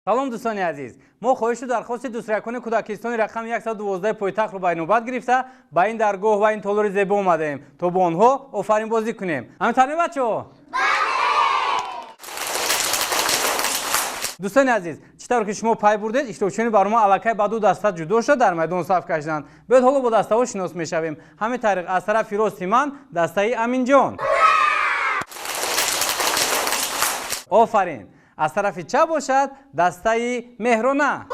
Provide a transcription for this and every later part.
سلام دوستان عزیز، ما خواهش و درخواست دوسترکان کودکستان رقم 112 پایتخت رو به نوبت گرفته به این درگاه و این تالار زیبا اومدیم تا با آنها آفرین بازی کنیم. همینطوره بچه‌ها؟ دوستان عزیز، چطور که شما پای بردید اشتراکچیان برای ما علاقه به دو دسته جدا شد در میدان صف کشیدند. بعد حالا با دسته ها شناس میشویم. همین طریق از طرف راست من دسته امین جان. آفرین. از طرف چپ باشد دسته مهرانه.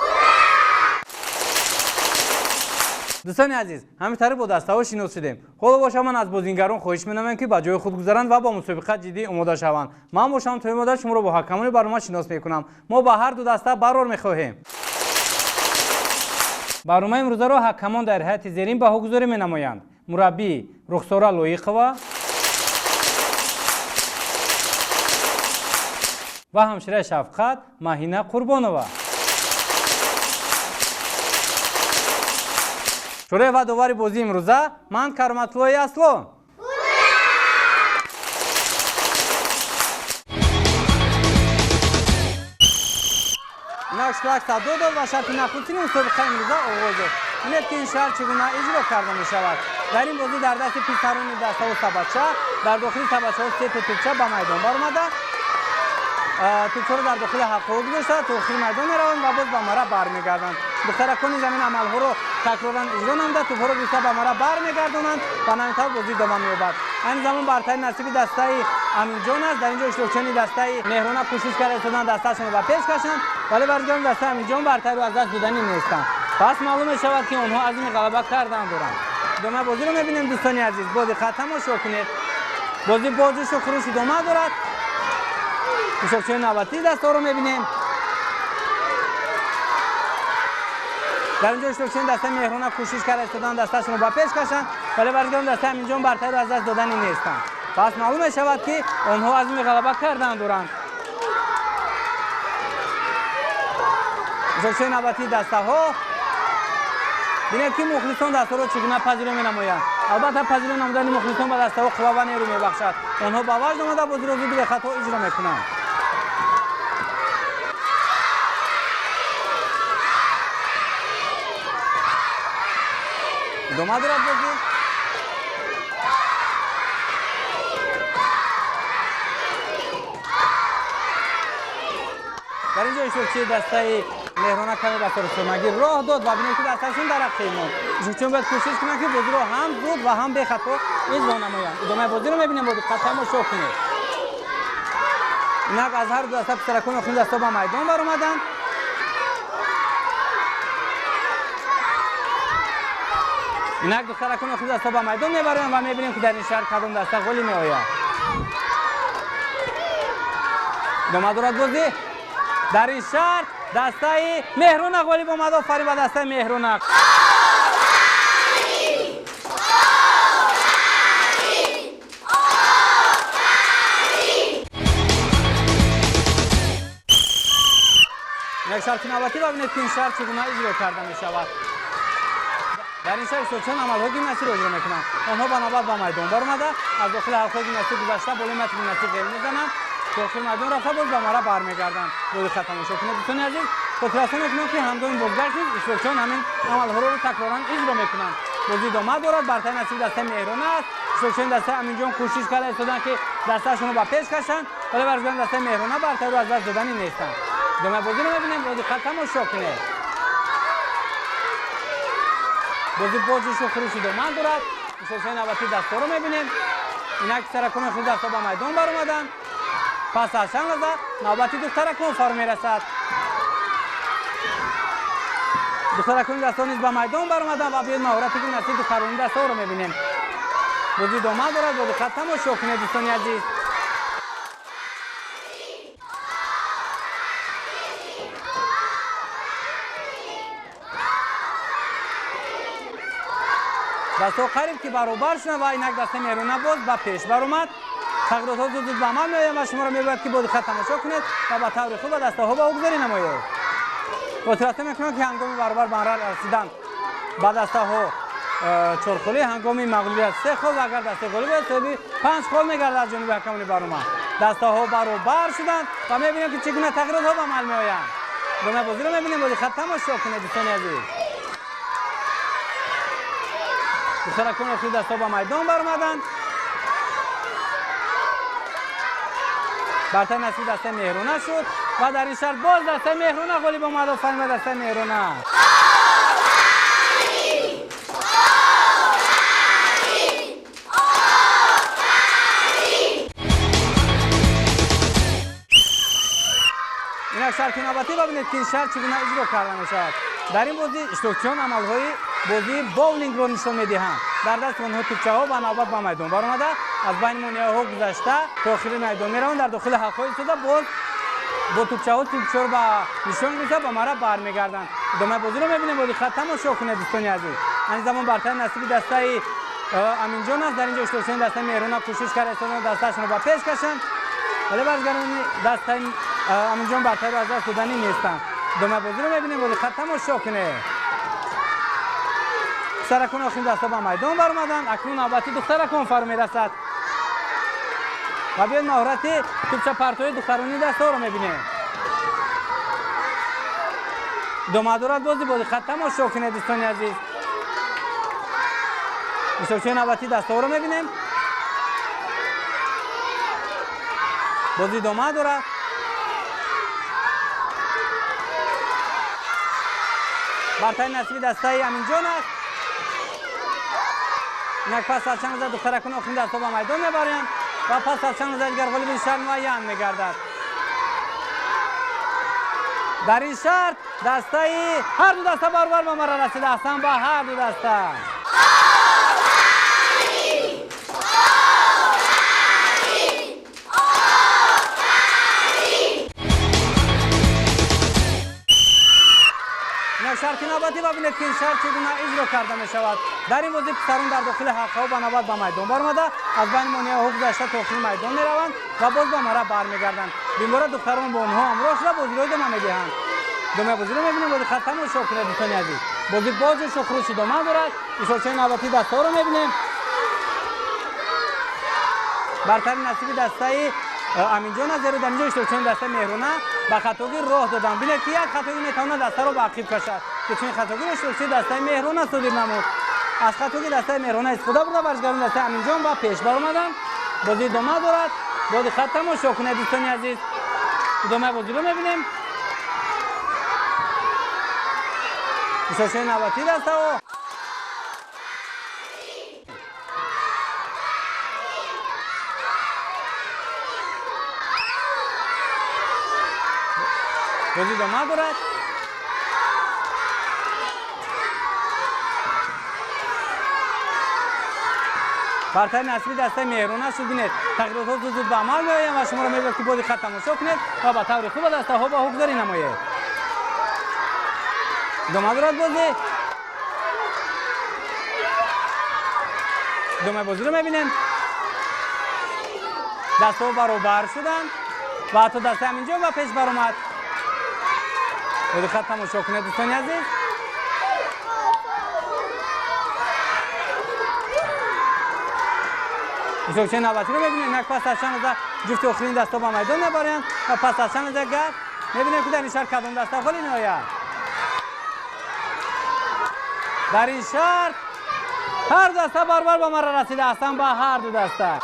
دوستان عزیز، همین طریق با دسته ها شناس شدیم. حالا باشه من از بازیگران خواهش می‌کنم که به جای خود گذارند و با مسابقه جدی آماده شوند. من باشم تا مدت شما رو با حکمان برنامه شناس میکنم. ما با هر دو دسته برار میخواهیم. برنامه امروز را حکمان در هیئت زیرین به گذاری می‌نمایند. مربی رخساره لایقова و همشیره شفقت ماهینه قربانова. شروع و دوباره بازی امروزه من کرامت‌الله اصلان. اینک شکلک صدو داد و شرط نخستین مسابقه امروزه آغاز شد. اینه که این شرط چگونه اجرا کرده می شود. در این بازی در دست پسران دسته و سبچه در داخل سبچه ها 3 تا توپچه به میدان برآمده. توپچه را در داخل حلقه گذاشته تا آخر میدان میروند و باز به مرا برمیگردند. دخترکان زمین عملها را تکرارا اجرا نموده توپها را گرفته به مرا برمیگردانند و همینطور بازی ادامه می‌یابد. این زمان برترین نصیب دسته امین جان است. در اینجا اشتراکچیان دسته مهرانه کوشش کرده تا دسته‌شان را به پیش کشند، ولی برگردان دسته امین جان برتر و از دست دادنی نیستند. پس معلوم می‌شود که آنها عزم غلبه کردن دارند. ادامه بازی رو می‌بینیم دوستان عزیز. بازی ختم شد کنید. بازی بازش و خروش ادامه دارد. اشتراکچیان نوبتی دسته رو می‌بینیم. در اینجا اشتراکچیان دسته مهرانه کوشش کرده تا دسته‌شان را به پیش کشند، ولی برگردان دسته امین جان برتر و از دست دادنی نیستند. پس معلوم می‌شود که آنها عزم غلبه کردن دارند. اشتراکچیان نوبتی دسته ها ببینید که مخلصان دسته را چگونه پذیرایی می‌نمایند. البته پذیرایی نمودن مخلصان به دسته ها قوه و نیرو می‌بخشد. آنها با وجد آمده بازی را بدون خطا اجرا می‌کنند. ادامه دارد بازی. در اینجا اشتراکچی دسته مهرانه کمی به طور سرمگی راه داد و ببینید که دسته‌شون در حق ایمان. اشتراکچیان باید کوشش کنند که بازی را هم زود و هم بی خطا اجرا نمایند. ادامه بازی رو می‌بینیم. با دقت تماشا کنید. اینک از هر دو دسته پسرکان خون دسته به میدان برآمدند. اینک دخترکان خود دسته به میدان میبرند و میبینیم که در این شهر کدام دسته غلی میآید. ادامه دارد بازی. در این شهر دسته مهرانق غالب آمد. آفرین به دسته مهرانق. یک شرط نوبتی ببینید که این شرط چگونه اجرا کرده می شود. در این شهر اشتراکچیان عملهای گیمناستیک را اجرا میکنند. آنها به نوبت به میدان برآمده از داخل حلقه گیمناستیک گذشته بالای متر گیمناستیک گل میزنند. داخل میدان رفته باز به مرا برمیگردند. بازی ختم شد. دوستان عزیز، خاطراتتون میکنم که هنگام بازگشت اشتراکچیان همین عملها را تکرارا اجرا میکنند. بازی ادامه دارد. برتر نصیب دسته مهرانه است. اشتراکچیان دسته امین جان کوشش کرده ایستادند که دسته‌شون رو به پیش کشند، ولی برگردان دسته مهرانه برتر و از دست دادنی نیستند. ادامه بازی رو میبینیم. بازی ختم شد کنید. بازی بازش و خروش ادامه دارد. اشتراکچیان نوبتی دسته رو میبینیم. اینک سرکان خود دسته به میدان برآمدند. پس از چند لحظه نوبتی دخترکان فار میرسد. دخترکان دسته نیز به میدان برآمدند و بیاید مهارتی که نصیب دختران دسته رو میبینیم. بازی ادامه دارد. بازی ختم و شد کنید دوستان عزیز. دسته قریب که برابر شدند و اینک دسته مهرانه باز به پیش برآمد. تغییرات زود به عمل میآید و شما را می‌باید که بازی ختم کنید و به طور خوب دسته ها به بگذاری نمایید. خاطرات میکنم که هنگام برابر به مرحله رسیدن به دسته ها چهارخولی هنگام مغلوبیت 3 خال و اگر دسته غالب صاحبی 5 خال میگردد از جانب حکمان برنامه. دسته ها برابر شدند و می‌بینیم که چگونه تغییرات ها به عمل میآیند. ادامه بازی رو میبینیم. بازی خط تماشا کنید دوستان عزیز. دخترکان اخیر دستا با میدان برآمدند. برتر نصیب دسته مهرونه شد و در این شرط باز دسته مهرونه غالب آمد. آفرین به دسته مهرونه. این شرط نوبتی ببینید که این شرط چگونه اجرا کرده میشود. در این بازی اشتراکچیان عملهای بازی باولینگ را نشان میدهند. در دست آنها توپچه ها و نوبت به میدان برآمده از بین مانعه ها گذشته تا آخر میدان میروند. در داخل حلقه ایستاده باز با توپچه ها توپچه را به نشان گذاشته به مرا برمیگردند. ادامه بازی رو میبینیم. بازی خط تماشا کنید دوستان عزیز. این زمان برتر نصیب دسته امین جان است. در اینجا اشتراکچیان دسته مهرونه کوشش کرده دستشون رو به پیش کشند ولی بازیگران دسته امین جان برتر رو از دست دادنی نیستند. ادامه بازی رو میبینیم. بازی خط تماشا کنید. دخترکان آخرین دستا به میدان برآمدند. اکنون نوبت دخترکان فرا میرسد و بیاید مهارت توپچه پرتوی دخترانی دستا رو میبینیم. ادامه دارد بازی خط تماشا کنید دوستان عزیز. اشتراکچی نوبتی دستا رو میبینیم. بازی ادامه دارد. برتر نصیب دسته امین جان است. یک پس از چند لحظه دخترکان آخرین دستا به میدان میبرند و پس از چند لحظه دیگر غالب این شرط معین میگردد. در این شرط دسته هر دو دسته برابر به مرا رسیده هستند. با هر دو دسته شرط نوبتی ببینید که این شرط چگونه اجرا کرده می شود. در این بازی پسران در داخل حلقه ها به نوبت به میدان برآمده از بین مانعه ها گذشته تا آخر میدان می روند و باز به مرا برمیگردند. این بار دختران با آنها همراه شده بازی را ادامه میدهند. ادامه بازی رو میبینیم. بازی خط تماشا کنید دوستان عزیز. بازی بازش و خروش ادامه دارد. اشتراکچی نوبتی دسته رو میبینیم. برتر نصیب دسته امین جان از در اینجا اشتراکچی دسته مهرونه به خطاگیر راه دادن. ببینید که یک خطاگیر میتونه دسته رو به عقب کشد که چنین خطاگیر اشتراکچی دسته مهرونه صادر نمود. از خطاگیر دسته مهرونه استفاده برده بازیگران دسته امین جان و پیش برآمدند. بازی ادامه دارد. بازی خط تماشا کنید دوستان عزیز. ادامه بازی رو میبینیم. اشتراکچی نوبتی دسته و بازی ادامه دارد. برتر نصیب دسته مهرونه شد. بینید تغییرات ها زود به عمل میآیند و شما را میبرد که بازی خط تماشا کنید و به طور خوب دسته ها با حقداری نمایید. ادامه دارد بازی. ادامه بازی رو میبینیم. دسته ها برابر شدند و حتی دسته امین جان و پیش برآمد. بازی خط تماشا کنید دوستان عزیز. اشتراکچی نوبتی رو ببینید. یک پس از چند لحظه جفت آخرین دستا به میدان میبرند و پس از چند لحظه گرد میبینیم که در این شرط کدام دسته خالی میآید. در این شرط هر دسته برابر به مرا رسیده هستند. با هر دو دسته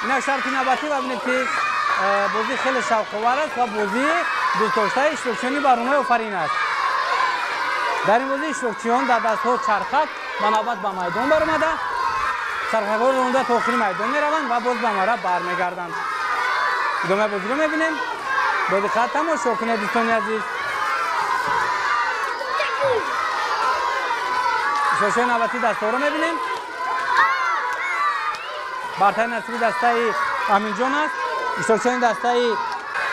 این شرط نوبتی ببینید که بازی خیلی شوق‌آور است و بازی دوست داشته اشتراکچیان برنامه آفرین است. در این بازی اشتراکچیان در دست‌ها چرخک به نوبت به میدان برآمده. چرخک‌ها رو رانده تا آخر میدان میروند و باز به مرا برمیگردند. ادامه بازی رو میبینیم. بازی خط تماشا کنید دوستان عزیز. اشتراکچی نوبتی دستا رو میبینیم. برتر نصیب دسته امین جان است. اشتراکچیان دسته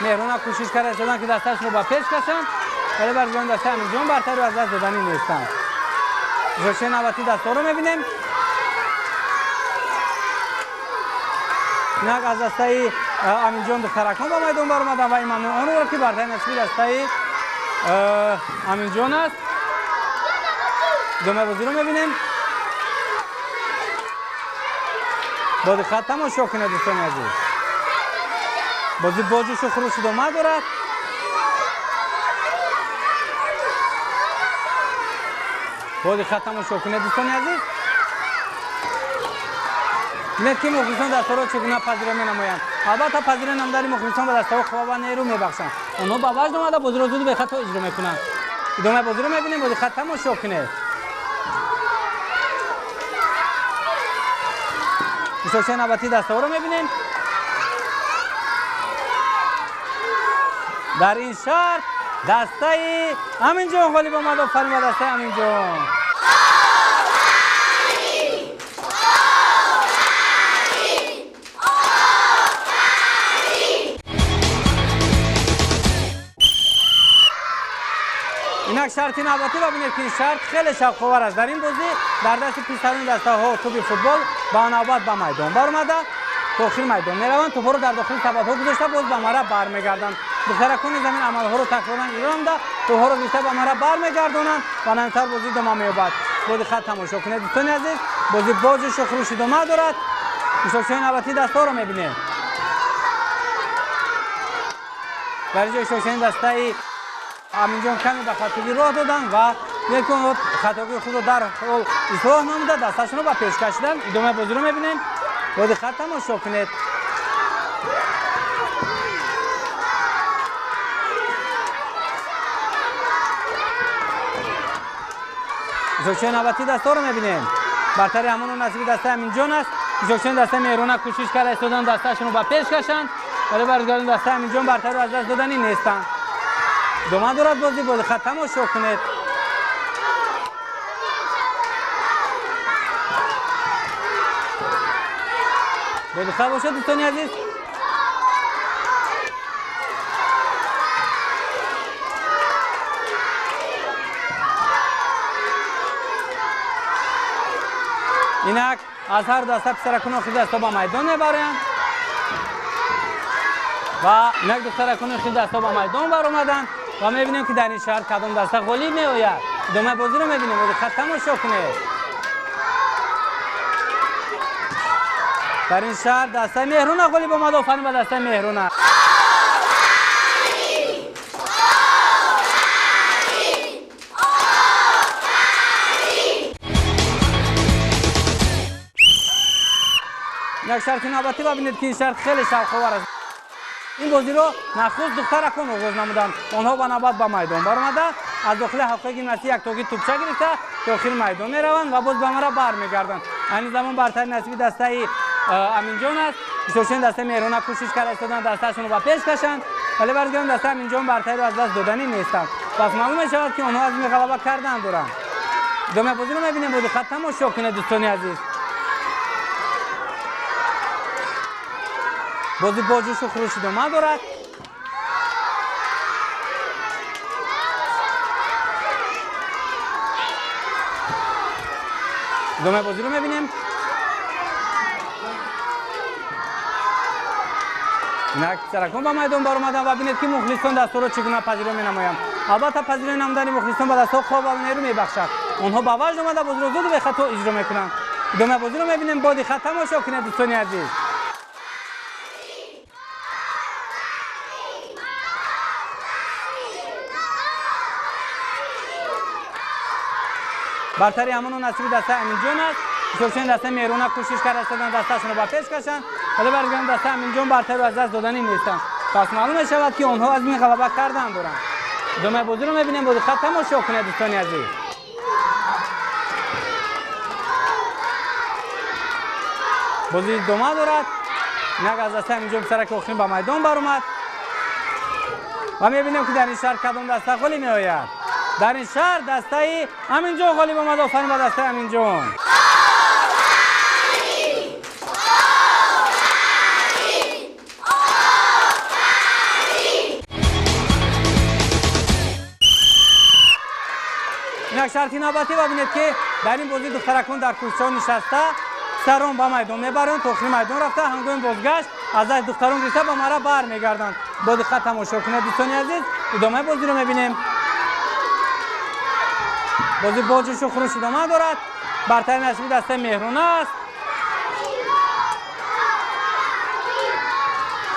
مهرونه کوشش کرده که دستش رو به پیش کشند ولی بازیگران دسته امین جان برتر رو از دست دادنی نیستند. اشتراکچی نوبتی دستا رو میبینیم. اینک از دسته امین جان دخترکان به میدان برآمدند و این ممنون آن رو که برتر نصیب دسته امین جان است. ادامه بازی رو میبینیم. بازی خط تماشا کنید دوستان عزیز. بازی با جوش و خروش ادامه دارد. بازی خط تماشا کنید دوستان عزیز. ببینید که مخلصان دستا را چگونه پذیرایی می‌نمایند. البته پذیرایی نمودن مخلصان به دستا خواب و نیرو میبخشند. آنها با وجد آمده بازی را زود به خط اجرا میکنند. ادامه بازی رو میبینیم. بازی خط تماشا کنید. مشاهده نوبتی دستا رو میبینیم. در این شرط دسته امین جان غالب آمد و فریم و دسته امین جان. اینک شرط نوبتی و ببینید که این شرط خیلی شوق‌آور است. در این بازی در دست پیشترین دسته ها توپ فوتبال با نوبت به میدان برآمده. داخل میدان میروند، توپ رو در داخل سبد ها گذاشته باز به مرا برمیگردند. دخترکان زمین عملها رو تکرارا انجام داده، توپ ها رو گرفته به مرا برمیگردانند و نهایتاً بازی ادامه می‌یابد. بازی خط تماشا کنید دوستان عزیز. بازی بازش و خروش ادامه دارد. مشاهده نوبتی دسته رو می‌بینید. در جای مشاهده دسته امین جان کمی به خطاگی راه دادن و یکون خطاگی خود رو در حال اصلاح نموده، دستشون رو به پیش کشیدن. ادامه بازی رو می‌بینیم. بازی خط تماشا کنید. مشاهده نوبتی دستا رو می‌بینیم. برتری همون نصیب دسته امین جان است. مشاهده دسته مهرونه کوشش کرده استادان دستشون رو به پیش کشند، ولی برگردون دسته امین جان برتری رو از دست دادنی نیستند. ادامه دارد بازی. بازی خط تماشا کنید. بازی خط باشد دوستان عزیز. اینک از هر دسته پسرکان خیلی دستا با میدان میبرند و اینک دخترکان خیلی دستا با میدان برآمدند و میبینیم که در این شهر کدام دسته غالب میآید. ادامه بازی رو میبینیم. بازی خط تماشا کنید. در این شهر دسته مهرونه غالب آمد. آفرین به دسته مهرونه. یک شرط نوبتی ببینید که این شرط خیلی شوق‌آور است. این بازی رو نخست دخترکان آغاز نمودند. آنها با نوبت به میدان برآمده، از داخل حلقه گیمناستیک یک تاگی توپچه گرفته داخل میدان میروند و باز به مرا برمیگردند. این زمان برتری نصیب دسته امین جان است. مشاهده دسته مهرونه کوشش کرده استادان دستشون رو به پیش کشند، ولی برگردون دسته امین جان برتری رو از دست دادنی نیستند. پس معلوم می‌شود که آنها از این غلبه کردن دارند. ادامه بازی رو می‌بینیم. بازی خط تماشا کنید دوستان عزیز. بازی با جوش و خروش ادامه دارد. ادامه بازی رو می‌بینیم. اینک سرکان با میدان برآمدند و ببینید که مخلصان دستا را چگونه پذیرایی می‌نمایند. البته پذیرایی نمودن مخلصان به دستا خواب و نیرو می‌بخشد. آنها با وجد آمده بازی را زود به خطا اجرا می‌کنند. ادامه بازی رو می‌بینیم. بازی خط تماشا کنید دوستان عزیز. برتری همون نصیب دسته امین جان است. مشاهده دسته مهرونه کوشش کرده استادان دستشون رو به پیش کشند، ولی برگردون دسته امین جان برتری رو از دست دادنی نیستند. پس معلوم می‌شود که آنها از این غلبه کردن دارند. ادامه بازی رو می‌بینیم. بازی خط تماشا کنید دوستان عزیز. بازی ادامه دارد. اینک از دسته امین جان پسرک آخرین به میدان برآمد و می‌بینیم که در این شهر کدام دسته غالب می‌آید. در این شهر دسته امین جان غالب آمد. آفرین به دسته امین جان. اینک شرطی نوبتی ببینید که در این بازی دخترکان در کوچه‌ها نشسته سران با میدان میبرند. داخل میدان رفته هنگام بازگشت از دست دختران گرفته به مرا برمیگردند. بازی خط تماشا کنید دوستان عزیز. ادامه بازی رو میبینیم. بازی باجش و خروش ادامه دارد. برتری نصیب دسته مهرونه است.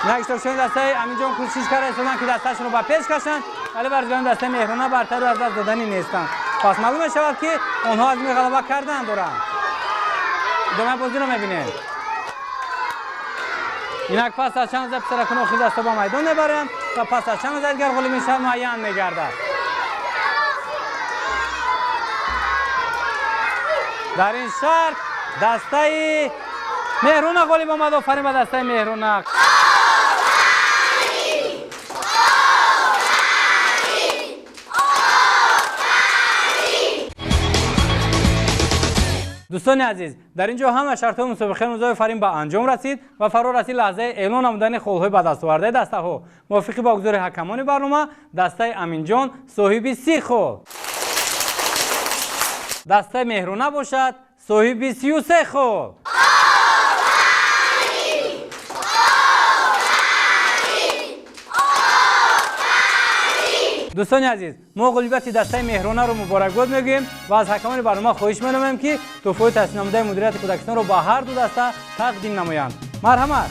نگشتارشون دسته امینجان کوشش کرده استادن که دستهشون رو به پیش کشند، ولی برزیان دسته مهرونه برتری از دست دادنی نیستند. پس معلوم می شود که آنها از می غلبه کردن دارند. ادامه بازی رو میبینید. اینک پس از چند از پسرکان اخی دسته با میدان میبرند و پس از چند از دیگر غلبه میشن معین میگردد. در این شرط دسته مهرونه غالب آمد. آفرین به دسته مهرونه. دوستان عزیز، در اینجا هم شرط مسابقه امروز فریم به انجام رسید و فرا رسید لحظه اعلان نمودن خولهای به دست آورده دسته ها. موافق با گزار حکمان برنامه دسته امینجان صاحب 30 خول، دسته مهرونه باشد صاحب 33 خول. دوستان عزیز، ما غلبیت دسته مهرونه رو مبارکباد میگیم و از حکمان برنامه خواهش می‌کنیم که تحفه تصمیم نموده مدیریت کودکستان رو به هر دو دسته تقدیم نمایند. مرحمت.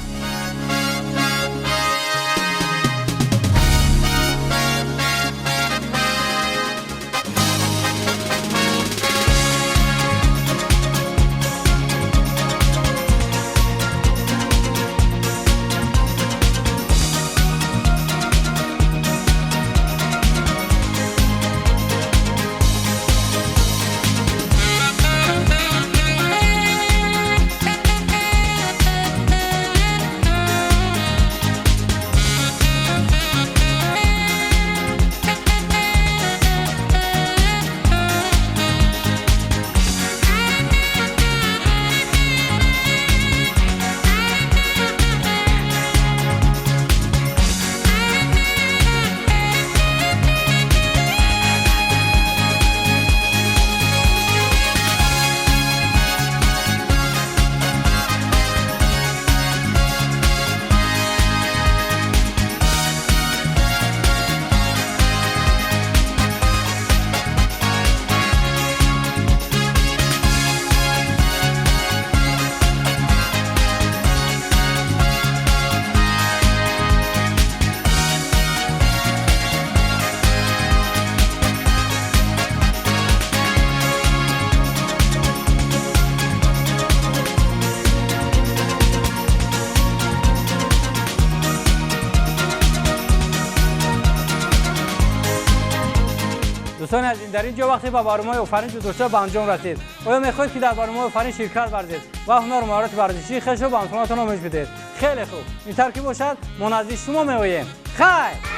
دوستان عزیز، در اینجا وقتی به برنامه آفرین دوستا به انجام رسید. آیا میخواهید که در برنامه آفرین شرکت ورزید و هنر و مهارت ورزشی خویش را به امکاناتتان آموزش بدید؟ خیلی خوب، این ترکیب باشد ما نزد شما میآییم. خیر.